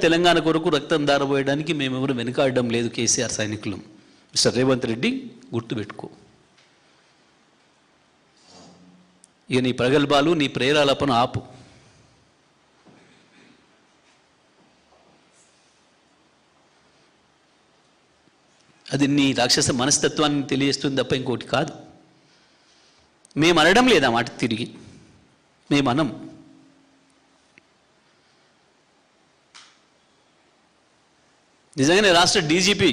తెలంగాణ కొరకు రక్తం దారబోయడానికి మేమెవరు వెనుకాడడం లేదు. కేసీఆర్ సైనికులు. మిస్టర్ రేవంత్ రెడ్డి గుర్తుపెట్టుకో. ఇక నీ ప్రగల్భాలు నీ ప్రేరాలపన ఆపు. అది నీ రాక్షస మనస్తత్వాన్ని తెలియజేస్తుంది తప్ప ఇంకోటి కాదు. మేము అనడం లేదా మాట తిరిగి, మేము అనం. నిజంగానే రాష్ట్ర డీజీపీ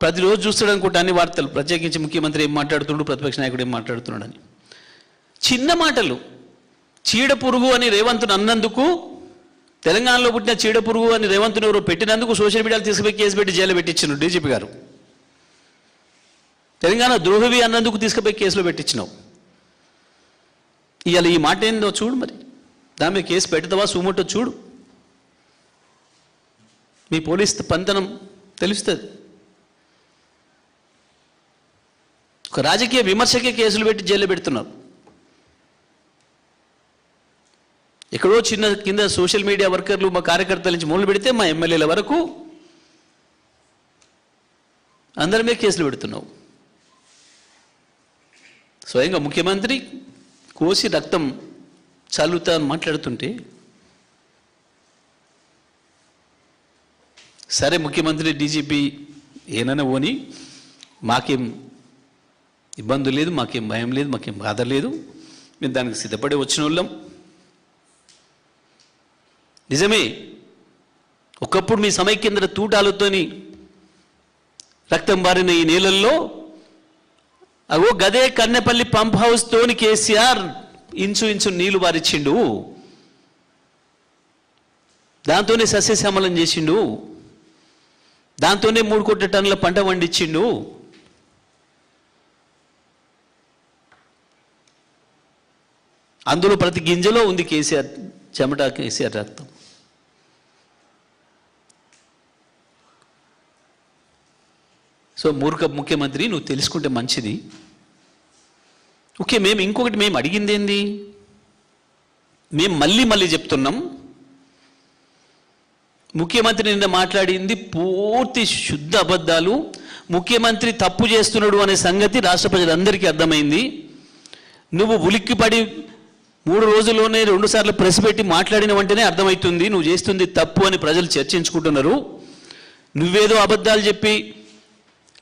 ప్రతిరోజు చూస్తాడు అనుకుంటా అన్ని వార్తలు, ప్రత్యేకించి ముఖ్యమంత్రి ఏం మాట్లాడుతున్నాడు, ప్రతిపక్ష నాయకుడు ఏం మాట్లాడుతున్నాడు అని. చిన్న మాటలు, చీడ పురుగు అని రేవంత్ను అన్నందుకు, తెలంగాణలో పుట్టిన చీడ పురుగు అని రేవంత్ను ఎవరు పెట్టినందుకు సోషల్ మీడియాలో తీసుకుపోయి కేసు పెట్టి జైలు పెట్టించినావు డీజీపీ గారు. తెలంగాణ ద్రోహి అన్నందుకు తీసుకుపోయి కేసులో పెట్టించినావు. ఇవాళ ఈ మాట ఏందో చూడు, మరి దాని మీద కేసు పెడతావా సుమోటో చూడు. మీ పోలీస్ పంతనం తెలుస్తుంది. ఒక రాజకీయ విమర్శకే కేసులు పెట్టి జైల్లో పెడుతున్నారు. ఎక్కడో చిన్న కింద సోషల్ మీడియా వర్కర్లు మా కార్యకర్తల నుంచి మొదలు పెడితే మా ఎమ్మెల్యేల వరకు అందరి మీద కేసులు పెడుతున్నావు. స్వయంగా ముఖ్యమంత్రి కోసి రక్తం చల్లుతా అని మాట్లాడుతుంటే, సరే ముఖ్యమంత్రి డీజీపీ ఏనైనా పోని, మాకేం ఇబ్బంది లేదు, మాకేం భయం లేదు, మాకేం బాధ లేదు, మేము దానికి సిద్ధపడి వచ్చిన వాళ్ళం. నిజమే, ఒకప్పుడు మీ సమైక్యంద్ర తూటాలతోని రక్తం బారిన ఈ నేలల్లో అగో గదే కన్నెపల్లి పంప్ హౌస్ తోని కేసీఆర్ ఇంచు నీళ్లు బారిచ్చిండు, దాంతోనే సస్యశ్యామలం చేసిండు, దాంతోనే 3 కోట్ల టన్నుల పంట వండించిండు. అందులో ప్రతి గింజలో ఉంది కేసీఆర్ చెమట, కేసీఆర్ రక్తం. సో మూర్ఖ ముఖ్యమంత్రి, నువ్వు తెలుసుకుంటే మంచిది. ఓకే, మేము అడిగింది ఏంది? మేము మళ్ళీ చెప్తున్నాం, ముఖ్యమంత్రి నిన్న మాట్లాడింది పూర్తి శుద్ధ అబద్ధాలు. ముఖ్యమంత్రి తప్పు చేస్తున్నాడు అనే సంగతి రాష్ట్ర ప్రజలందరికీ అర్థమైంది. నువ్వు ఉలిక్కిపడి 3 రోజుల్లోనే 2 సార్లు ప్రెస్ పెట్టి మాట్లాడిన వెంటనే అర్థమవుతుంది నువ్వు చేస్తుంది తప్పు అని ప్రజలు చర్చించుకుంటున్నారు. నువ్వేదో అబద్ధాలు చెప్పి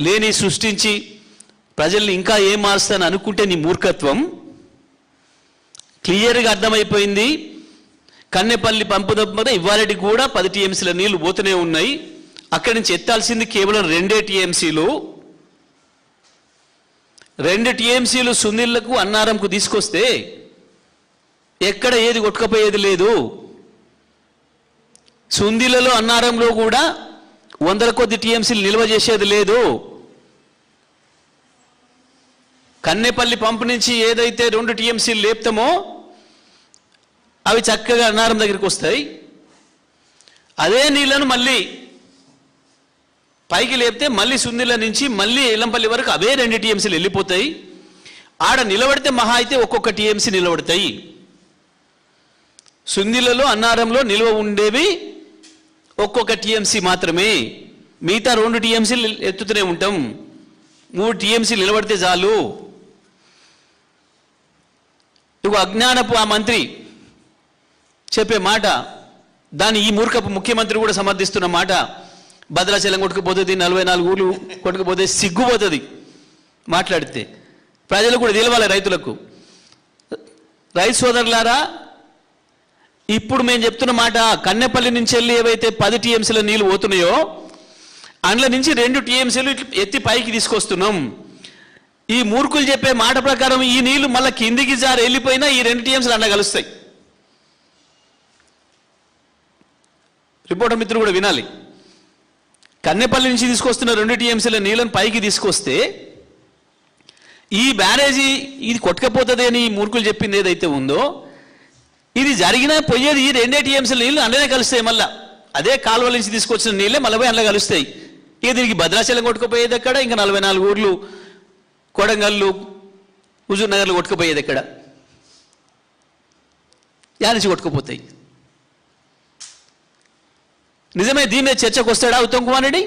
లేని సృష్టించి ప్రజల్ని ఇంకా ఏం మారుస్తాను అనుకుంటే నీ మూర్ఖత్వం క్లియర్గా అర్థమైపోయింది. కన్నెపల్లి పంపు దగ్గర ఇవాళకి కూడా 10 టీఎంసీల నీళ్లు పోతూనే ఉన్నాయి. అక్కడి నుంచి ఎత్తాల్సింది కేవలం 2 టీఎంసీలు. 2 టీఎంసీలు సునీళ్లకు అన్నారంకు తీసుకొస్తే ఎక్కడ ఏది కొట్టుకపోయేది లేదు. సుందిలలో అన్నారంలో కూడా 100 కొద్ది టీఎంసీలు నిల్వ చేసేది లేదు. కన్నెపల్లి పంపు నుంచి ఏదైతే 2 టీఎంసీలు లేపుతామో అవి చక్కగా అన్నారం దగ్గరికి వస్తాయి. అదే నీళ్లను మళ్ళీ పైకి లేపితే మళ్ళీ సుందిల నుంచి మళ్ళీ ఎల్లంపల్లి వరకు అవే 2 టీఎంసీలు వెళ్ళిపోతాయి. ఆడ నిలబడితే మహా అయితే ఒక్కొక్క టీఎంసీ నిలబడతాయి. సుందిలలో అన్నారంలో నిల్వ ఉండేవి ఒక్కొక్క టీఎంసీ మాత్రమే. మిగతా 2 టీఎంసీలు ఎత్తుతూనే ఉంటాం. 3 టీఎంసీలు నిలబడితే చాలు. ఇక అజ్ఞానపు ఆ మంత్రి చెప్పే మాట, దాన్ని ఈ మూర్ఖపు ముఖ్యమంత్రి కూడా సమర్థిస్తున్న మాట. భద్రాచలం కొట్టుకుపోతుంది, 44 ఊళ్ళు కొట్టుకుపోతే సిగ్గుపోతుంది మాట్లాడితే. ప్రజలు కూడా తెలవాలి, రైతులకు. రైతు సోదరులారా, ఇప్పుడు మేము చెప్తున్న మాట, కన్నెపల్లి నుంచి వెళ్ళి ఏవైతే 10 టీఎంసీల నీళ్ళు పోతున్నాయో అందులో నుంచి 2 టీఎంసీలు ఎత్తి పైకి తీసుకొస్తున్నాం. ఈ మూర్ఖులు చెప్పే మాట ప్రకారం ఈ నీళ్లు మళ్ళీ కిందికి జారి వెళ్ళిపోయినా ఈ 2 టీఎంసీలు అండ కలుస్తాయి. రిపోర్టర్ మిత్రులు కూడా వినాలి. కన్నెపల్లి నుంచి తీసుకొస్తున్న 2 టీఎంసీల నీళ్ళను పైకి తీసుకొస్తే ఈ బ్యారేజీ ఇది కొట్టుకపోతుంది అని ఈ మూర్ఖులు చెప్పింది ఏదైతే ఉందో, ఇది జరిగినా పోయేది ఈ 2 టీఎంసీల నీళ్ళు అందులోనే కలుస్తాయి. మళ్ళీ అదే కాలువల నుంచి తీసుకొచ్చిన నీళ్ళే మళ్ళీ పోయి అందులో కలుస్తాయి. ఇక దీనికి భద్రాచలం కొట్టుకుపోయేది ఎక్కడ, ఇంకా 44 ఊర్లు కొడంగల్లు హుజూర్ నగర్లు కొట్టుకుపోయేది ఎక్కడ, యా నుంచి కొట్టుకుపోతాయి. నిజమే దీని మీద చర్చకు వస్తాడా ఉత్తమ్ కుమార్ రెడ్డి?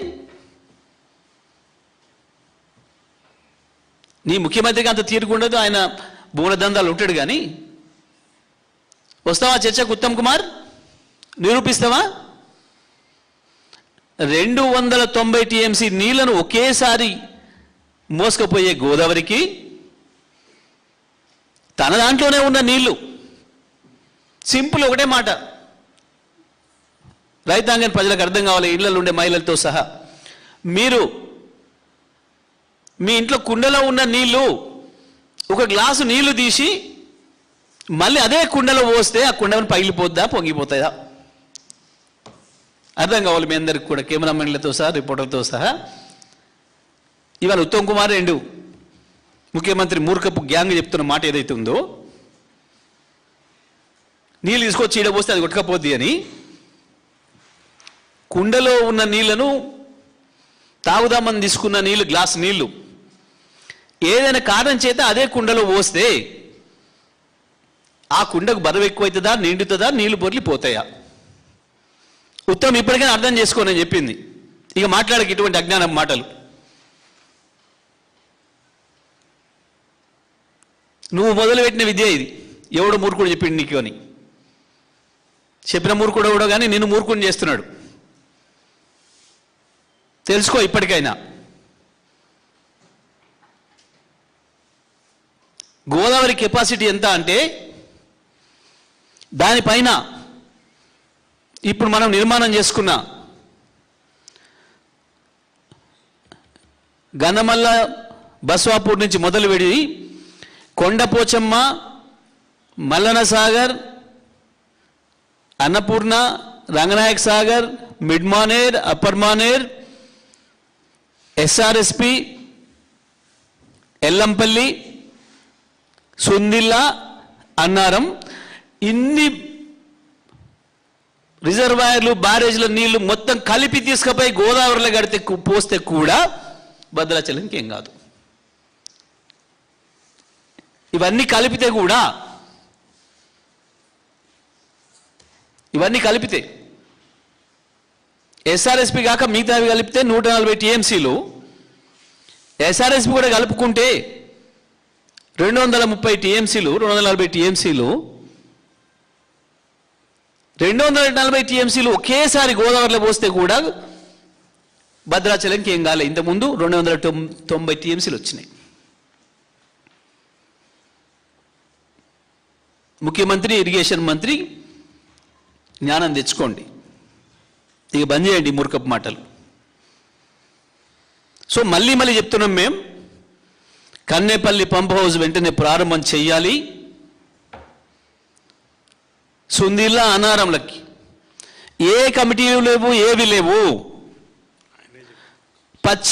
నీ ముఖ్యమంత్రికి అంత తీరుకుండదు, ఆయన భూముల దందాలు ఉంటాడు, కానీ వస్తావా చర్చకు ఉత్తమ్ కుమార్? నిరూపిస్తావా? 290 టీఎంసీ నీళ్లను ఒకేసారి మోసుకుపోయే గోదావరికి తన దాంట్లోనే ఉన్న నీళ్లు, సింపుల్ ఒకటే మాట, రైతాంగం ప్రజలకు అర్థం కావాలి, ఇళ్లలో ఉండే మహిళలతో సహా. మీరు మీ ఇంట్లో కుండలో ఉన్న నీళ్లు, ఒక గ్లాసు నీళ్లు తీసి మళ్ళీ అదే కుండలో పోస్తే ఆ కుండను పగిలిపోద్దా, పొంగిపోతుందా? అర్థం కావాలి మీ అందరికి కూడా, కెమెరామెన్లతో సహా, రిపోర్టర్లతో సహా. ఇవాళ ఉత్తమ్ కుమార్ రెడ్డి ముఖ్యమంత్రి మూర్ఖపు గ్యాంగ్ చెప్తున్న మాట ఏదైతే ఉందో, నీళ్ళు తీసుకొచ్చి ఈడ పోస్తే అది కొట్టుకపోద్ది అని, కుండలో ఉన్న నీళ్లను తాగుదామని తీసుకున్న నీళ్లు, గ్లాస్ నీళ్లు ఏదైనా కారణం చేత అదే కుండలో పోస్తే ఆ కుండకు బరువు ఎక్కువవుతుందా, నిండుతుందా, నీళ్లు పొర్లి పోతాయా? ఉత్తమ్ ఇప్పటికైనా అర్థం చేసుకోనని చెప్పింది. ఇక మాట్లాడక ఇటువంటి అజ్ఞానం మాటలు. నువ్వు మొదలుపెట్టిన విద్య ఇది. ఎవడు మూర్ఖుడు చెప్పిండు నీకు అని? చెప్పిన మూర్ఖుడు ఎవడో కానీ నిన్ను మూర్ఖుని చేస్తున్నాడు. తెలుసుకో ఇప్పటికైనా. గోదావరి కెపాసిటీ ఎంత అంటే, దానిపైన ఇప్పుడు మనం నిర్మాణం చేసుకున్న గన్నమల్ల బస్వాపూర్ నుంచి మొదలు పెడి Kondapochamma, Mallanna Sagar, Annapurna, Ranganayak Sagar, mid Maner, upper Maner, SRSP, Yellampalli, Sundilla, Annaram, ఇన్ని రిజర్వాయర్లు, బ్యారేజ్ల నీళ్లు మొత్తం కలిపి తీసుకుపోయి గోదావరిలో గడితే పోస్తే కూడా భద్రాచలంకి ఏం కాదు. ఇవన్నీ కలిపితే కూడా, ఇవన్నీ కలిపితే ఎస్ఆర్ఎస్పి కాక మిగతావి కలిపితే 140 టీఎంసీలు, ఎస్ఆర్ఎస్పి కూడా కలుపుకుంటే 230 టీఎంసీలు, 240 టీఎంసీలు, 240 టీఎంసీలు ఒకేసారి గోదావరిలో పోస్తే కూడా భద్రాచలంకి ఏం కాలే. ఇంతకుముందు 290 టీఎంసీలు వచ్చినాయి. ముఖ్యమంత్రి, ఇరిగేషన్ మంత్రి జ్ఞానం తెచ్చుకోండి, ఇక బంద్ చేయండి మూర్ఖపు మాటలు. సో మళ్ళీ చెప్తున్నాం మేము, కన్నేపల్లి పంప్ హౌస్ వెంటనే ప్రారంభం చెయ్యాలి. సుందిల్లా, అనారంలకి ఏ కమిటీలు లేవు, ఏవి లేవు.